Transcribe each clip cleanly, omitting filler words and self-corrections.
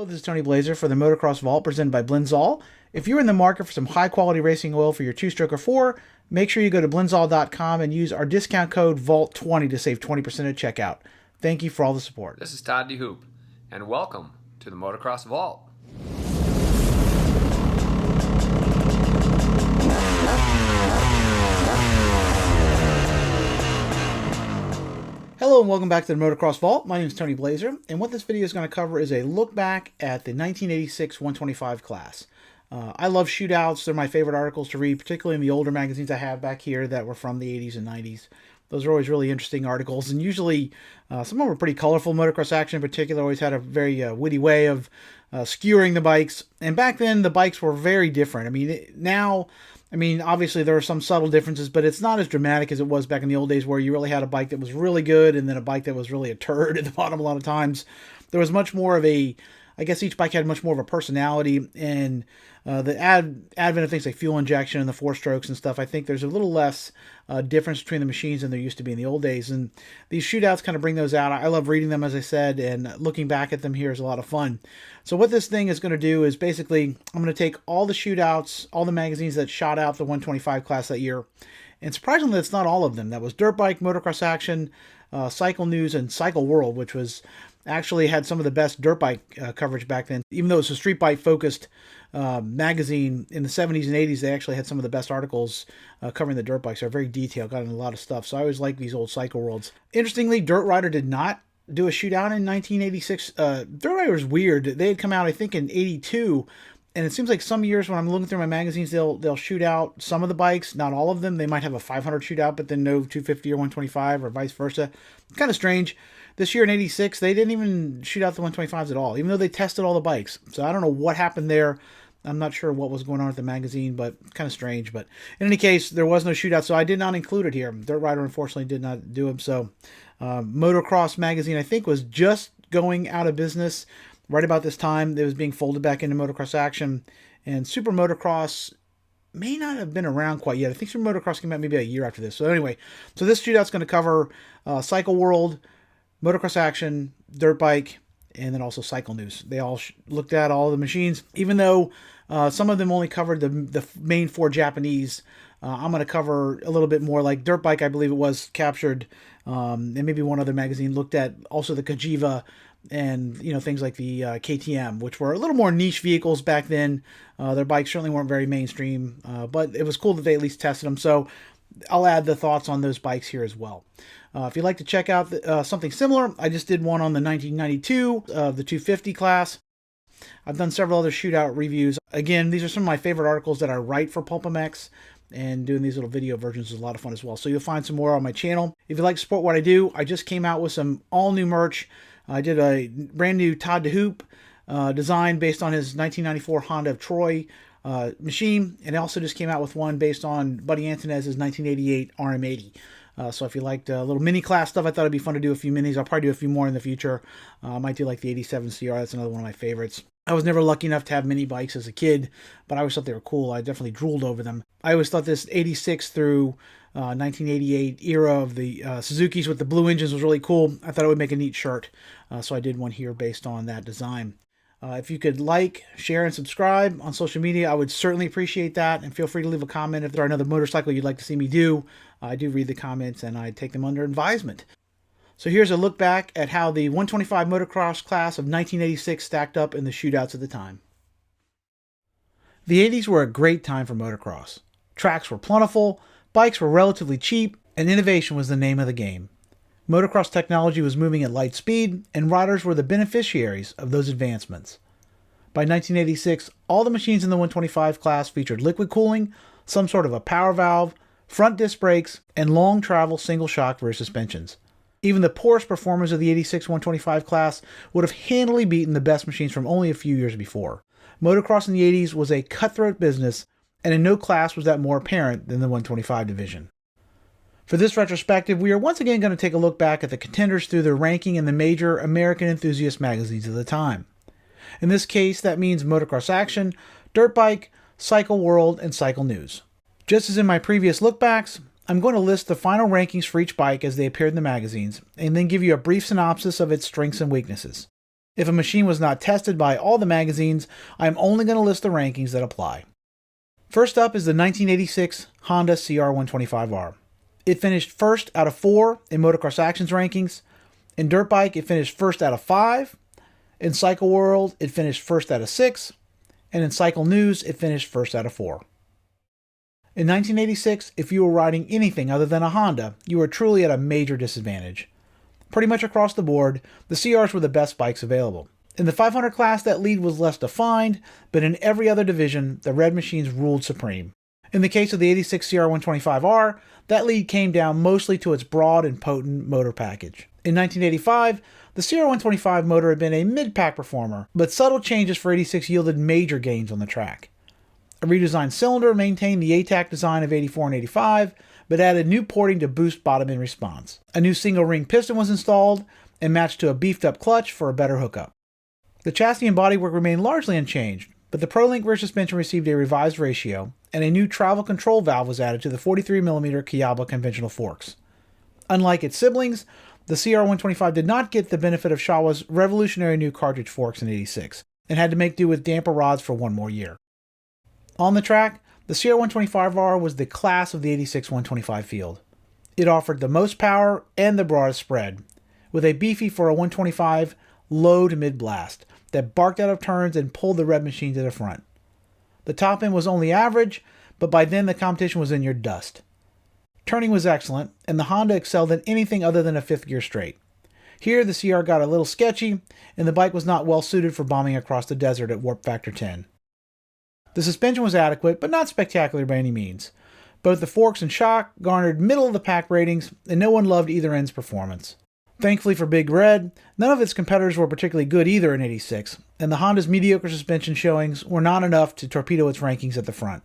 Hello, this is Tony Blazier for the Motocross Vault presented by Blinzall. If you're in the market for some high-quality racing oil for your two-stroke or four, make sure you go to blinzall.com and use our discount code VAULT20 to save 20% at checkout. Thank you for all the support. This is Todd DeHoop, and welcome to the Motocross Vault. Hello and welcome back to the Motocross Vault. My name is Tony Blazier, and what this video is going to cover is a look back at the 1986 125 class. I love shootouts. They're my favorite articles to read, particularly in the older magazines I have back here that were from the 80s and 90s. Those are always really interesting articles, and usually some of them were pretty colorful. Motocross Action in particular always had a very witty way of skewering the bikes, and back then the bikes were very different. Obviously there are some subtle differences, but it's not as dramatic as it was back in the old days where you really had a bike that was really good and then a bike that was really a turd at the bottom a lot of times. There was much more of I guess each bike had much more of a personality, and the advent of things like fuel injection and the four strokes and stuff, I think there's a little less difference between the machines than there used to be in the old days. And these shootouts kind of bring those out. I love reading them, as I said, and looking back at them here is a lot of fun. So what this thing is going to do is basically, I'm going to take all the shootouts, all the magazines that shot out the 125 class that year, and surprisingly, it's not all of them. That was Dirt Bike, Motocross Action, Cycle News, and Cycle World, which was actually had some of the best dirt bike coverage back then. Even though it was a street bike focused magazine in the 70s and 80s, they actually had some of the best articles covering the dirt bikes. They're very detailed, got in a lot of stuff. So I always like these old Cycle Worlds. Interestingly, Dirt Rider did not do a shootout in 1986. Dirt Rider was weird. They had come out, I think, in 82. And it seems like some years when I'm looking through my magazines, they'll shoot out some of the bikes, not all of them. They might have a 500 shootout, but then no 250 or 125 or vice versa. Kind of strange. This year in 86, they didn't even shoot out the 125s at all, even though they tested all the bikes. So I don't know what happened there. I'm not sure what was going on at the magazine, but kind of strange. But in any case, there was no shootout, so I did not include it here. Dirt Rider, unfortunately, did not do them. So Motocross magazine, I think, was just going out of business right about this time. It was being folded back into Motocross Action, and Super Motocross may not have been around quite yet. I think Super Motocross came out maybe a year after this. So anyway, so this shootout's going to cover Cycle World, Motocross Action, Dirt Bike, and then also Cycle News. They all looked at all the machines, even though some of them only covered the main four Japanese. I'm going to cover a little bit more. Like Dirt Bike, I believe it was captured, and maybe one other magazine looked at also the Cagiva and things like the KTM, which were a little more niche vehicles back then. Their bikes certainly weren't very mainstream, but it was cool that they at least tested them. So I'll add the thoughts on those bikes here as well. If you'd like to check out something similar, I just did one on the 1992 of the 250 class. I've done several other shootout reviews. Again, these are some of my favorite articles that I write for PulpMX, and doing these little video versions is a lot of fun as well. So you'll find some more on my channel. If you'd like to support what I do, I just came out with some all-new merch. I did a brand new Todd DeHoop design based on his 1994 Honda of Troy machine, and I also just came out with one based on Buddy Antonez's 1988 RM80. So if you liked little mini class stuff, I thought it'd be fun to do a few minis. I'll probably do a few more in the future. I might do like the 87 CR. That's another one of my favorites. I was never lucky enough to have mini bikes as a kid, but I always thought they were cool. I definitely drooled over them. I always thought this 86 through 1988 era of the Suzukis with the blue engines was really cool. I thought it would make a neat shirt, so I did one here based on that design. If you could like, share, and subscribe on social media, I would certainly appreciate that. And feel free to leave a comment if there are another motorcycle you'd like to see me do. I do read the comments and I take them under advisement. So here's a look back at how the 125 motocross class of 1986 stacked up in the shootouts at the time. The 80s were a great time for motocross. Tracks were plentiful, bikes were relatively cheap, and innovation was the name of the game. Motocross technology was moving at light speed, and riders were the beneficiaries of those advancements. By 1986, all the machines in the 125 class featured liquid cooling, some sort of a power valve, front disc brakes, and long travel single shock rear suspensions. Even the poorest performers of the 86 125 class would have handily beaten the best machines from only a few years before. Motocross in the 80s was a cutthroat business, and in no class was that more apparent than the 125 division. For this retrospective, we are once again going to take a look back at the contenders through their ranking in the major American enthusiast magazines of the time. In this case, that means Motocross Action, Dirt Bike, Cycle World, and Cycle News. Just as in my previous lookbacks, I'm going to list the final rankings for each bike as they appeared in the magazines, and then give you a brief synopsis of its strengths and weaknesses. If a machine was not tested by all the magazines, I am only going to list the rankings that apply. First up is the 1986 Honda CR125R. It finished first out of 4 in Motocross Actions rankings. In Dirt Bike, it finished first out of 5. In Cycle World, it finished first out of 6. And in Cycle News, it finished first out of 4. In 1986, if you were riding anything other than a Honda, you were truly at a major disadvantage. Pretty much across the board, the CRs were the best bikes available. In the 500 class, that lead was less defined, but in every other division, the red machines ruled supreme. In the case of the 86 CR125R, that lead came down mostly to its broad and potent motor package. In 1985, the CR125 motor had been a mid-pack performer, but subtle changes for 86 yielded major gains on the track. A redesigned cylinder maintained the ATAC design of 84 and 85, but added new porting to boost bottom end response. A new single ring piston was installed and matched to a beefed up clutch for a better hookup. The chassis and bodywork remained largely unchanged, but the ProLink rear suspension received a revised ratio, and a new travel control valve was added to the 43mm Cagiva conventional forks. Unlike its siblings, the CR125 did not get the benefit of Showa's revolutionary new cartridge forks in 86, and had to make do with damper rods for one more year. On the track, the CR125R was the class of the 86 125 field. It offered the most power and the broadest spread, with a beefy for a 125 low to mid blast that barked out of turns and pulled the red machine to the front. The top end was only average, but by then the competition was in your dust. Turning was excellent, and the Honda excelled in anything other than a 5th gear straight. Here the CR got a little sketchy, and the bike was not well suited for bombing across the desert at warp factor 10. The suspension was adequate, but not spectacular by any means. Both the forks and shock garnered middle-of-the-pack ratings, and no one loved either end's performance. Thankfully for Big Red, none of its competitors were particularly good either in 86, and the Honda's mediocre suspension showings were not enough to torpedo its rankings at the front.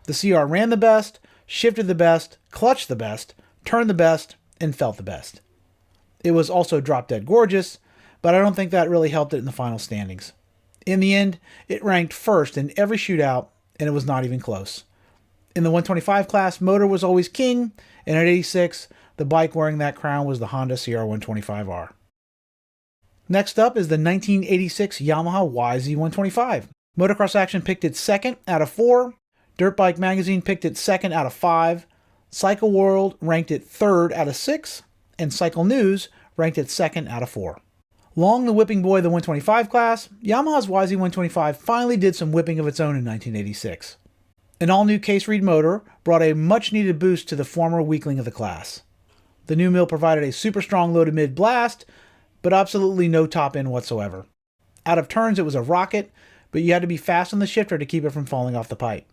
The CR ran the best, shifted the best, clutched the best, turned the best, and felt the best. It was also drop-dead gorgeous, but I don't think that really helped it in the final standings. In the end, it ranked first in every shootout, and it was not even close. In the 125 class, motor was always king, and at 86, the bike wearing that crown was the Honda CR125R. Next up is the 1986 Yamaha YZ125. Motocross Action picked it second out of 4, Dirt Bike Magazine picked it second out of 5, Cycle World ranked it third out of 6, and Cycle News ranked it second out of 4. Long the whipping boy of the 125 class, Yamaha's YZ125 finally did some whipping of its own in 1986. An all-new case reed motor brought a much-needed boost to the former weakling of the class. The new mill provided a super strong low to mid blast, but absolutely no top end whatsoever. Out of turns it was a rocket, but you had to be fast on the shifter to keep it from falling off the pipe.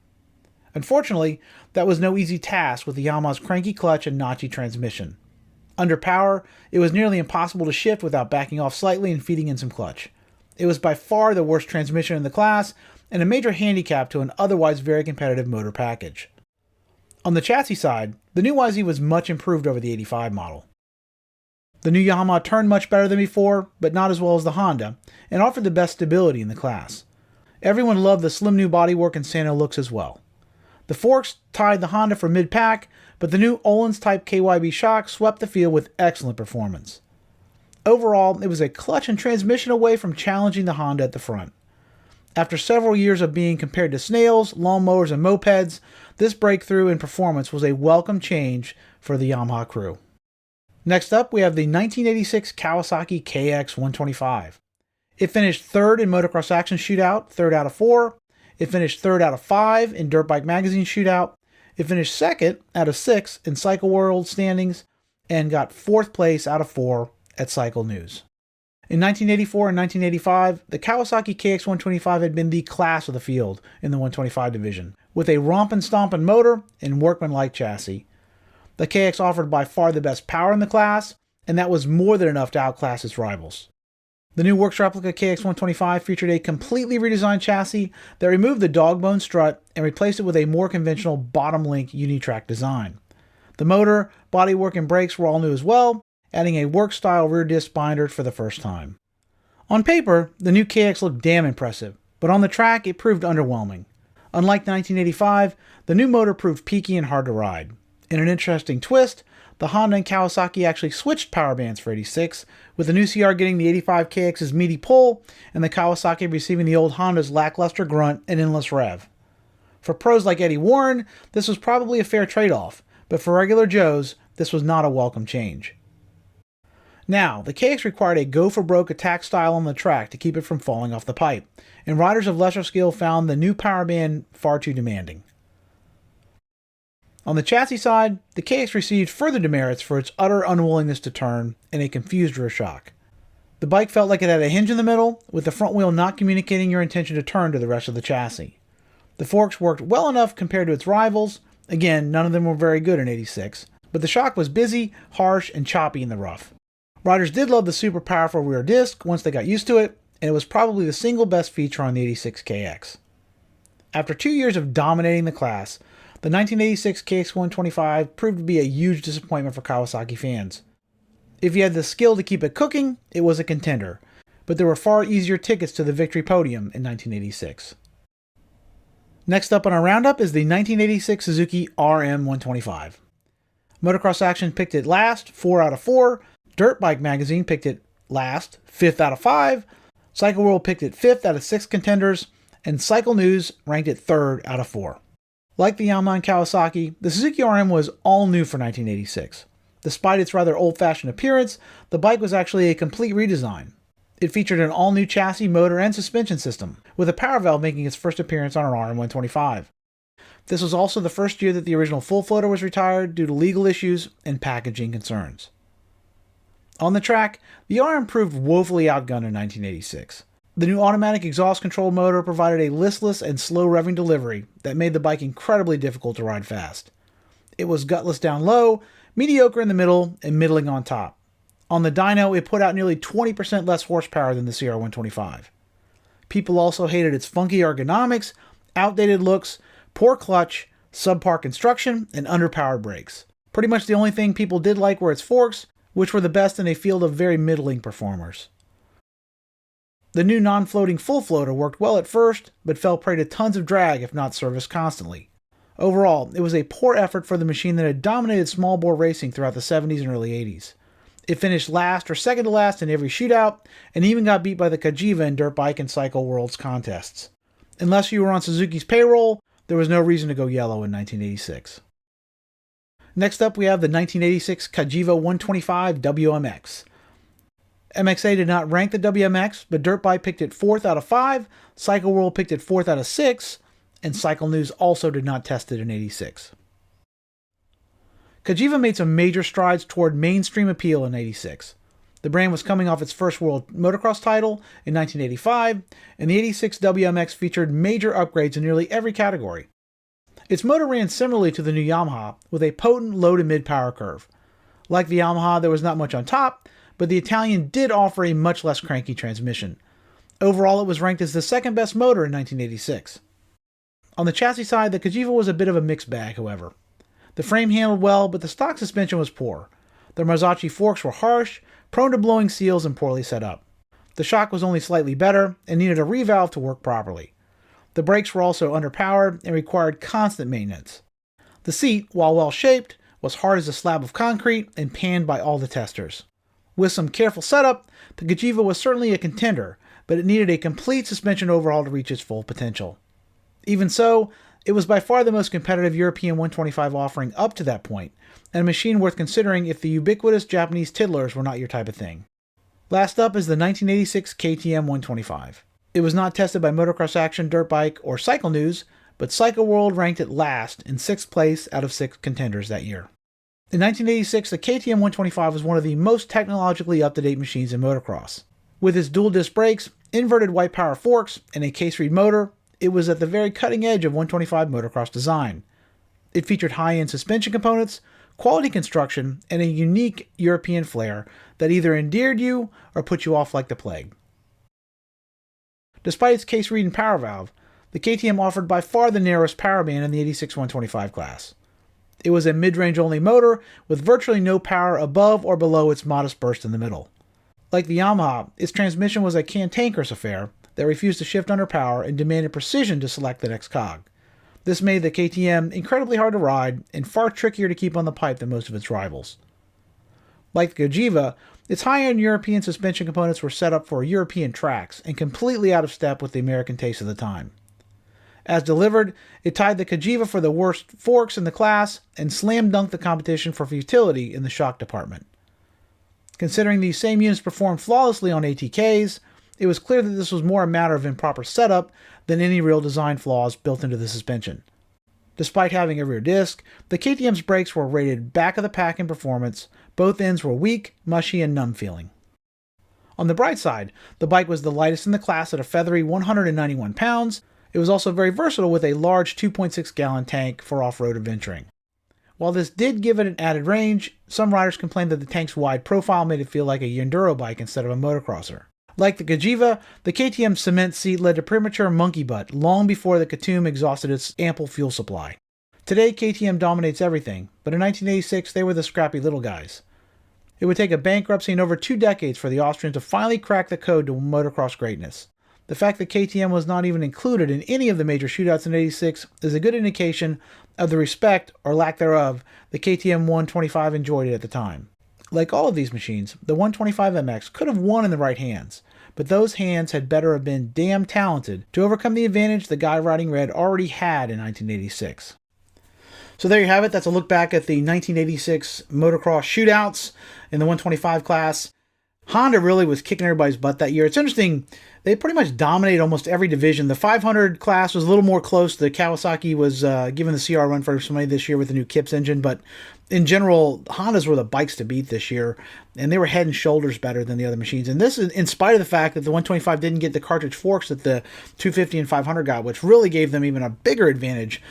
Unfortunately, that was no easy task with the Yamaha's cranky clutch and notchy transmission. Under power, it was nearly impossible to shift without backing off slightly and feeding in some clutch. It was by far the worst transmission in the class, and a major handicap to an otherwise very competitive motor package. On the chassis side, the new YZ was much improved over the 85 model. The new Yamaha turned much better than before, but not as well as the Honda, and offered the best stability in the class. Everyone loved the slim new bodywork and Sano looks as well. The forks tied the Honda for mid-pack, but the new Öhlins Type KYB shock swept the field with excellent performance. Overall, it was a clutch and transmission away from challenging the Honda at the front. After several years of being compared to snails, lawnmowers, and mopeds, this breakthrough in performance was a welcome change for the Yamaha crew. Next up, we have the 1986 Kawasaki KX125. It finished third in Motocross Action Shootout, third out of 4. It finished third out of 5 in Dirt Bike Magazine Shootout. It finished second out of 6 in Cycle World standings, and got 4th place out of 4 at Cycle News. In 1984 and 1985, the Kawasaki KX125 had been the class of the field in the 125 division, with a rompin' motor and workmanlike chassis. The KX offered by far the best power in the class, and that was more than enough to outclass its rivals. The new Works replica KX125 featured a completely redesigned chassis that removed the dogbone strut and replaced it with a more conventional bottom-link unitrack design. The motor, bodywork, and brakes were all new as well, adding a work-style rear disc binder for the first time. On paper, the new KX looked damn impressive, but on the track it proved underwhelming. Unlike 1985, the new motor proved peaky and hard to ride. In an interesting twist, the Honda and Kawasaki actually switched power bands for 86, with the new CR getting the 85 KX's meaty pull, and the Kawasaki receiving the old Honda's lackluster grunt and endless rev. For pros like Eddie Warren, this was probably a fair trade-off, but for regular Joes, this was not a welcome change. Now, the KX required a go-for-broke attack style on the track to keep it from falling off the pipe, and riders of lesser skill found the new power band far too demanding. On the chassis side, the KX received further demerits for its utter unwillingness to turn and a confused rear shock. The bike felt like it had a hinge in the middle, with the front wheel not communicating your intention to turn to the rest of the chassis. The forks worked well enough compared to its rivals. Again, none of them were very good in 86, but the shock was busy, harsh, and choppy in the rough. Riders did love the super powerful rear disc once they got used to it, and it was probably the single best feature on the 86 KX. After 2 years of dominating the class, the 1986 KX125 proved to be a huge disappointment for Kawasaki fans. If you had the skill to keep it cooking, it was a contender, but there were far easier tickets to the victory podium in 1986. Next up on our roundup is the 1986 Suzuki RM125. Motocross Action picked it last, 4 out of 4, Dirt Bike Magazine picked it last, 5th out of 5, Cycle World picked it 5th out of 6 contenders, and Cycle News ranked it 3rd out of 4. Like the Yamaha and Kawasaki, the Suzuki RM was all new for 1986. Despite its rather old-fashioned appearance, the bike was actually a complete redesign. It featured an all-new chassis, motor, and suspension system, with a power valve making its first appearance on an RM125. This was also the first year that the original full floater was retired due to legal issues and packaging concerns. On the track, the RM proved woefully outgunned in 1986. The new automatic exhaust control motor provided a listless and slow revving delivery that made the bike incredibly difficult to ride fast. It was gutless down low, mediocre in the middle, and middling on top. On the dyno, it put out nearly 20% less horsepower than the CR125. People also hated its funky ergonomics, outdated looks, poor clutch, subpar construction, and underpowered brakes. Pretty much the only thing people did like were its forks, which were the best in a field of very middling performers. The new non-floating full floater worked well at first, but fell prey to tons of drag if not serviced constantly. Overall, it was a poor effort for the machine that had dominated small bore racing throughout the 70s and early 80s. It finished last or second to last in every shootout, and even got beat by the Cagiva in Dirt Bike and Cycle World's contests. Unless you were on Suzuki's payroll, there was no reason to go yellow in 1986. Next up, we have the 1986 Cagiva 125 WMX. MXA did not rank the WMX, but Dirt Bike picked it 4th out of 5, Cycle World picked it 4th out of 6, and Cycle News also did not test it in 86. Cagiva made some major strides toward mainstream appeal in 86. The brand was coming off its first world motocross title in 1985, and the 86 WMX featured major upgrades in nearly every category. Its motor ran similarly to the new Yamaha, with a potent low to mid power curve. Like the Yamaha, there was not much on top, but the Italian did offer a much less cranky transmission. Overall, it was ranked as the second best motor in 1986. On the chassis side, the Cagiva was a bit of a mixed bag, however. The frame handled well, but the stock suspension was poor. The Marzocchi forks were harsh, prone to blowing seals, and poorly set up. The shock was only slightly better and needed a revalve to work properly. The brakes were also underpowered and required constant maintenance. The seat, while well shaped, was hard as a slab of concrete and panned by all the testers. With some careful setup, the Cagiva was certainly a contender, but it needed a complete suspension overhaul to reach its full potential. Even so, it was by far the most competitive European 125 offering up to that point, and a machine worth considering if the ubiquitous Japanese tiddlers were not your type of thing. Last up is the 1986 KTM 125. It was not tested by Motocross Action, Dirt Bike, or Cycle News, but Cycle World ranked it last in 6th place out of 6 contenders that year. In 1986, the KTM 125 was one of the most technologically up-to-date machines in motocross. With its dual disc brakes, inverted white power forks, and a case-reed motor, it was at the very cutting edge of 125 motocross design. It featured high-end suspension components, quality construction, and a unique European flair that either endeared you or put you off like the plague. Despite its case-reed and power valve, the KTM offered by far the narrowest power band in the 86 125 class. It was a mid-range only motor with virtually no power above or below its modest burst in the middle. Like the Yamaha, its transmission was a cantankerous affair that refused to shift under power and demanded precision to select the next cog. This made the KTM incredibly hard to ride and far trickier to keep on the pipe than most of its rivals. Like the Cagiva, its high-end European suspension components were set up for European tracks and completely out of step with the American taste of the time. As delivered, it tied the Cagiva for the worst forks in the class and slam-dunked the competition for futility in the shock department. Considering these same units performed flawlessly on ATKs, it was clear that this was more a matter of improper setup than any real design flaws built into the suspension. Despite having a rear disc, the KTM's brakes were rated back of the pack in performance. Both ends were weak, mushy, and numb feeling. On the bright side, the bike was the lightest in the class at a feathery 191 pounds. It was also very versatile with a large 2.6 gallon tank for off-road adventuring. While this did give it an added range, some riders complained that the tank's wide profile made it feel like a enduro bike instead of a motocrosser. Like the Cagiva, the KTM cement seat led to premature monkey butt long before the Katoom exhausted its ample fuel supply. Today, KTM dominates everything, but in 1986 they were the scrappy little guys. It would take a bankruptcy and over 2 decades for the Austrians to finally crack the code to motocross greatness. The fact that KTM was not even included in any of the major shootouts in '86 is a good indication of the respect, or lack thereof, the KTM 125 enjoyed at the time. Like all of these machines, the 125MX could have won in the right hands, but those hands had better have been damn talented to overcome the advantage the guy riding red already had in 1986. So there you have it. That's a look back at the 1986 motocross shootouts in the 125 class. Honda really was kicking everybody's butt that year. It's interesting, they pretty much dominated almost every division. The 500 class was a little more close. The Kawasaki was giving the CR run for some money this year with the new Kips engine, but in general, Hondas were the bikes to beat this year, and they were head and shoulders better than the other machines. And this is in spite of the fact that the 125 didn't get the cartridge forks that the 250 and 500 got, which really gave them even a bigger advantage.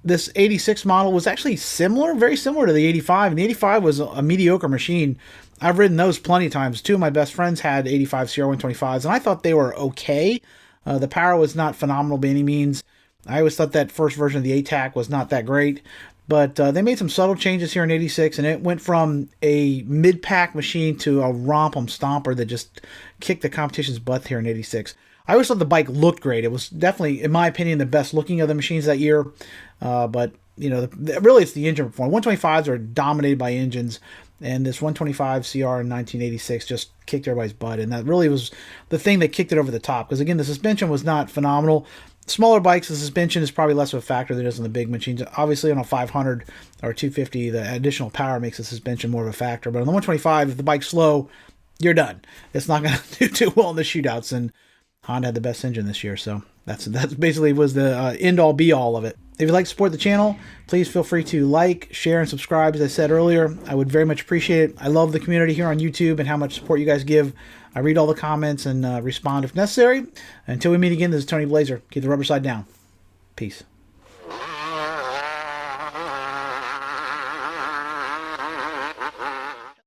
This 86 model was actually very similar to the 85, and the 85 was a mediocre machine. I've ridden those plenty of times. 2 of my best friends had 85 CR125s, and I thought they were okay. The power was not phenomenal by any means. I always thought that first version of the ATAC was not that great. But they made some subtle changes here in '86, and it went from a mid-pack machine to a romp-em stomper that just kicked the competition's butt here in '86. I always thought the bike looked great. It was definitely, in my opinion, the best looking of the machines that year. But, really it's the engine performance. 125s are dominated by engines, and this 125 CR in 1986 just kicked everybody's butt, and that really was the thing that kicked it over the top. Because, again, the suspension was not phenomenal. Smaller bikes, the suspension is probably less of a factor than it is on the big machines. Obviously, on a 500 or 250, the additional power makes the suspension more of a factor. But on the 125, if the bike's slow, you're done. It's not going to do too well in the shootouts, and Honda had the best engine this year, so that's basically was the end-all, be-all of it. If you'd like to support the channel, please feel free to like, share, and subscribe. As I said earlier, I would very much appreciate it. I love the community here on YouTube and how much support you guys give. I read all the comments and respond if necessary. Until we meet again, this is Tony Blazier. Keep the rubber side down. Peace.